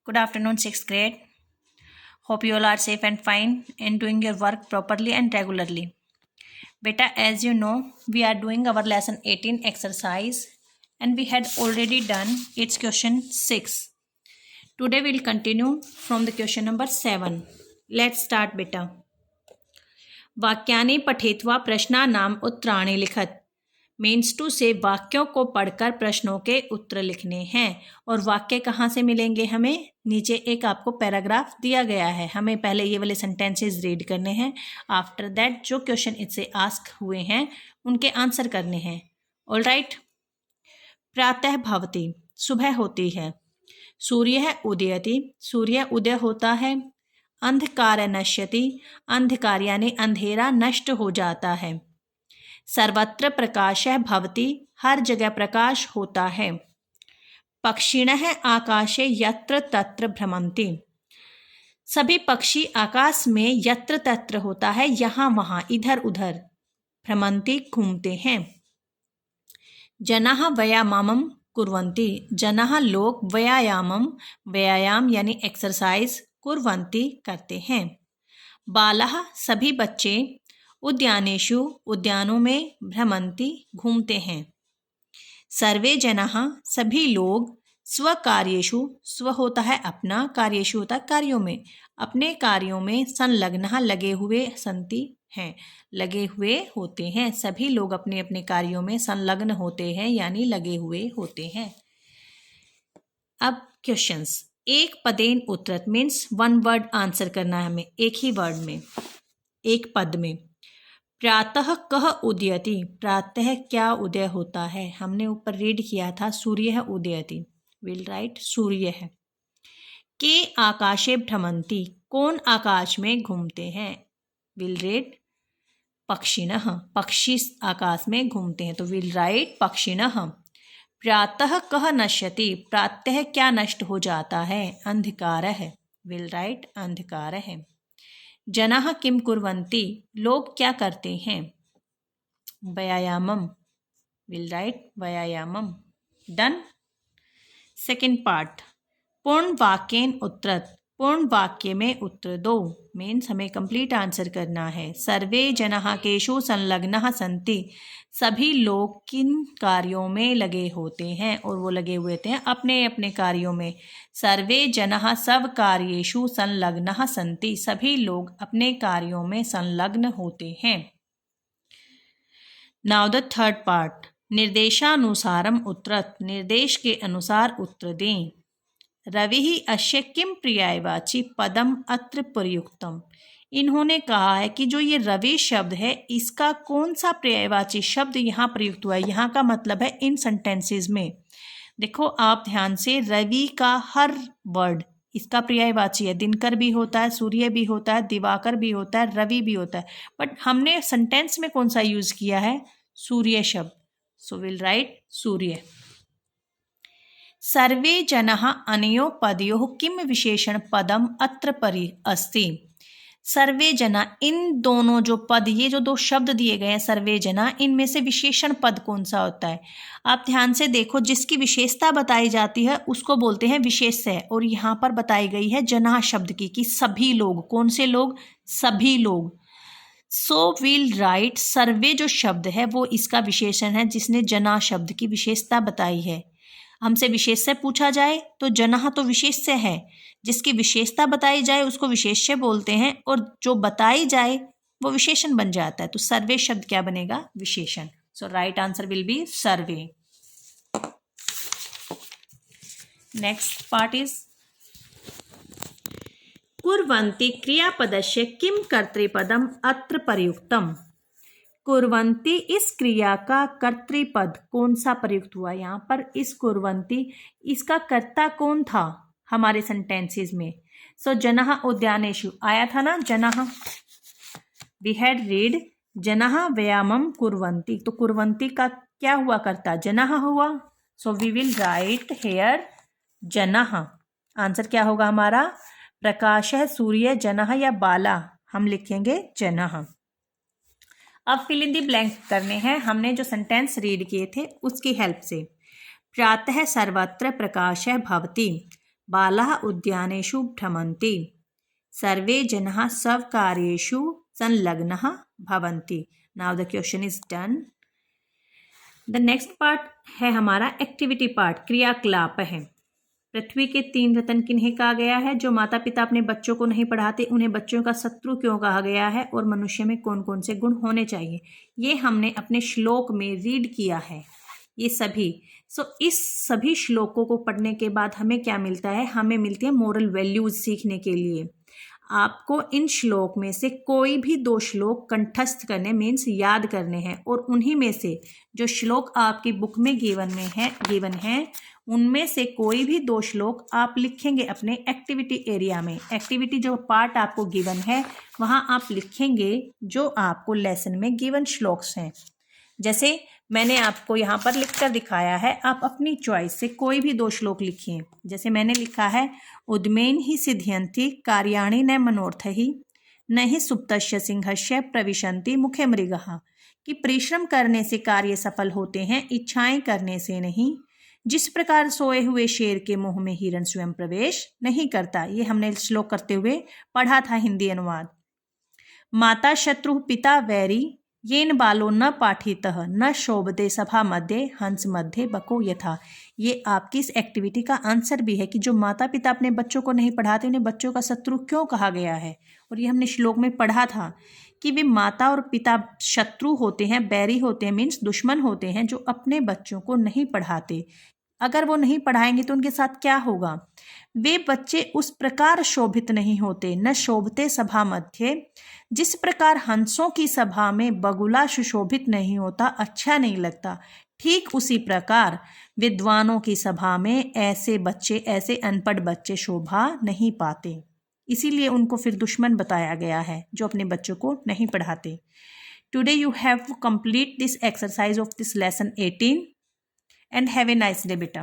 Good afternoon, 6th grade. Hope you all are safe and fine and doing your work properly and regularly. Beta, as you know, we are doing our lesson 18 exercise and we had already done its question 6. Today we will continue from the question number 7. Let's start, beta. वाक्यानि पठित्वा प्रश्नानाम उत्तराणि लिखत means to से वाक्यों को पढ़कर प्रश्नों के उत्तर लिखने हैं। और वाक्य कहाँ से मिलेंगे हमें? नीचे एक आपको पैराग्राफ दिया गया है, हमें पहले ये वाले सेंटेंसेस रीड करने हैं। आफ्टर दैट जो क्वेश्चन इससे आस्क हुए हैं उनके आंसर करने हैं। All right. प्रातः भवति, सुबह होती है। सूर्य उदयति, सूर्य उदय होता है। अंधकार नश्यति, अंधकार यानी अंधेरा नष्ट हो जाता है। सर्वत्र प्रकाशः भवति, हर जगह प्रकाश होता है। पक्षिणः आकाशे यत्र तत्र भ्रमन्ति, सभी पक्षी आकाश में यत्र तत्र होता है यहाँ वहाँ इधर उधर, भ्रमन्ति घूमते हैं। जनाः व्यायामं कुर्वन्ति, जनाः लोग व्यायामं, व्यायाम यानी एक्सरसाइज, कुर्वन्ति करते हैं। बालाः सभी बच्चे, उद्यानेषु उद्यानों में, भ्रमन्ति घूमते हैं। सर्वे जनाः सभी लोग, स्वकार्येषु, स्व होता है अपना, कार्येषु होता है कार्यों में, अपने कार्यों में, संलग्नः लगे हुए, सन्ति हैं लगे हुए होते हैं। सभी लोग अपने अपने कार्यों में संलग्न होते हैं यानी लगे हुए होते हैं। अब क्वेश्चंस, एक पदेन उत्तरत मीन्स वन वर्ड आंसर करना है हमें, एक ही वर्ड में, एक पद में। प्रातः कः उदयति, प्रातः क्या उदय होता है? हमने ऊपर रीड किया था सूर्य उदयति, विल राइट सूर्य है। के आकाशे भ्रमन्ति, कौन आकाश में घूमते हैं? विल रीड पक्षिणः, पक्षी आकाश में घूमते हैं तो विल राइट पक्षिणः। प्रातः कः नश्यति, प्रातः क्या नष्ट हो जाता है? अंधकारः, विल राइट अंधकारः। जनाः किं कुर्वन्ति, लोग क्या करते हैं? व्यायामं, विल राइट व्यायामं। डन। सेकेंड पार्ट, पूर्ण वाक्येन उत्तरत, पूर्ण वाक्य में उत्तर दो मीन्स हमें कंप्लीट आंसर करना है। सर्वे जनाः केषु संलग्नः सन्ति, सभी लोग किन कार्यों में लगे होते हैं? और वो लगे हुए थे अपने अपने कार्यों में। सर्वे जनाः सब कार्येषु संलग्नः सन्ति, सभी लोग अपने कार्यों में संलग्न होते हैं। नाउ द थर्ड पार्ट, निर्देशानुसारम उत्तरत, निर्देश के अनुसार उत्तर दें। रविः अस्य किं पर्यायवाची पदम अत्र प्रयुक्तम, इन्होंने कहा है कि जो ये रवि शब्द है इसका कौन सा पर्यायवाची शब्द यहाँ प्रयुक्त हुआ है। यहाँ का मतलब है इन सेंटेंसेस में। देखो आप ध्यान से, रवि का हर वर्ड इसका पर्यायवाची है। दिनकर भी होता है, सूर्य भी होता है, दिवाकर भी होता है, रवि भी होता है, बट हमने सेंटेंस में कौन सा यूज किया है? सूर्य शब्द, सो विल राइट सूर्य। सर्वे जनाः अनयोः पदयोः किम विशेषण पदम अत्र परि अस्ति, सर्वे जना, इन दोनों जो पद, ये जो दो शब्द दिए गए हैं सर्वे जना, इनमें से विशेषण पद कौन सा होता है? आप ध्यान से देखो, जिसकी विशेषता बताई जाती है उसको बोलते हैं विशेष्य, और यहाँ पर बताई गई है जना शब्द की, कि सभी लोग, कौन से लोग? सभी लोग। सो विल राइट सर्वे जो शब्द है वो इसका विशेषण है जिसने जना शब्द की विशेषता बताई है। हमसे विशेष्य पूछा जाए तो जनाः तो विशेष्य है, जिसकी विशेषता बताई जाए उसको विशेष्य बोलते हैं, और जो बताई जाए वो विशेषण बन जाता है। तो सर्वे शब्द क्या बनेगा? विशेषण। So right answer will be सर्वे। नेक्स्ट पार्ट इज कुर्वन्ति क्रियापदस्य किम कर्तृपदम अत्र प्रयुक्तम, कुर्वन्ति इस क्रिया का कर्तृपद कौन सा प्रयुक्त हुआ यहाँ पर? इस कुर्वन्ति, इसका कर्ता कौन था हमारे सेंटेंसेस में? सो जनाः उद्यानेषु आया था ना, जनाः, वी हैड रीड जनाः व्यायामं कुर्वन्ति, तो कुर्वन्ति का क्या हुआ कर्ता? जनाः हुआ। So we will write here जनाः। आंसर क्या होगा हमारा? प्रकाशः, सूर्य, जनाः या बाला, हम लिखेंगे जनाः। अब फिल इन दी ब्लैंक करने हैं हमने जो सेंटेंस रीड किए थे उसकी हेल्प से। प्रातः सर्वत्र प्रकाशः भवति, बालाः उद्यानेषु भ्रमन्ति, सर्वे जनाः स्वकार्येषु संलग्नाः भवन्ति। Now the question is done. The next part है हमारा एक्टिविटी पार्ट, क्रियाकलाप है। पृथ्वी के 3 रत्न किन्हें कहा गया है? जो माता पिता अपने बच्चों को नहीं पढ़ाते उन्हें बच्चों का शत्रु क्यों कहा गया है? और मनुष्य में कौन कौन से गुण होने चाहिए? ये हमने अपने श्लोक में रीड किया है ये सभी। इस सभी श्लोकों को पढ़ने के बाद हमें क्या मिलता है? हमें मिलती है मोरल वैल्यूज सीखने के लिए। आपको इन श्लोक में से कोई भी 2 श्लोक कंठस्थ करने मीन्स याद करने हैं, और उन्हीं में से जो श्लोक आपकी बुक में गिवन है उनमें से कोई भी 2 श्लोक आप लिखेंगे अपने एक्टिविटी एरिया में। एक्टिविटी जो पार्ट आपको गिवन है वहाँ आप लिखेंगे जो आपको लेसन में गिवन श्लोक्स हैं। जैसे मैंने आपको यहाँ पर लिखकर दिखाया है, आप अपनी चॉइस से कोई भी 2 श्लोक लिखिए। जैसे मैंने लिखा है, उद्मेन ही सिद्ध्यन्ति कार्याणि न मनोर्थहि, न ही सुप्तस्य सिंहस्य प्रविशन्ति मुखे मृगः, कि परिश्रम करने से कार्य सफल होते हैं, इच्छाएं करने से नहीं। जिस प्रकार सोए हुए शेर के मुंह में हिरण स्वयं प्रवेश नहीं करता। ये हमने श्लोक करते हुए पढ़ा था हिंदी अनुवाद। माता शत्रु पिता वैरी, येन बालो न पाठितः न शोभते सभा मध्य हंस मध्य बको यथा। ये आपकी इस एक्टिविटी का आंसर भी है कि जो माता पिता अपने बच्चों को नहीं पढ़ाते उन्हें बच्चों का शत्रु क्यों कहा गया है। और ये हमने श्लोक में पढ़ा था कि वे माता और पिता शत्रु होते हैं, बैरी होते हैं, मीन्स दुश्मन होते हैं, जो अपने बच्चों को नहीं पढ़ाते। अगर वो नहीं पढ़ाएंगे तो उनके साथ क्या होगा? वे बच्चे उस प्रकार शोभित नहीं होते, न शोभते सभा मध्य। जिस प्रकार हंसों की सभा में बगुला सुशोभित नहीं होता, अच्छा नहीं लगता, ठीक उसी प्रकार विद्वानों की सभा में ऐसे बच्चे, ऐसे अनपढ़ बच्चे शोभा नहीं पाते। इसीलिए उनको फिर दुश्मन बताया गया है जो अपने बच्चों को नहीं पढ़ाते। Today you have to complete this exercise of this lesson 18 and have a nice day beta।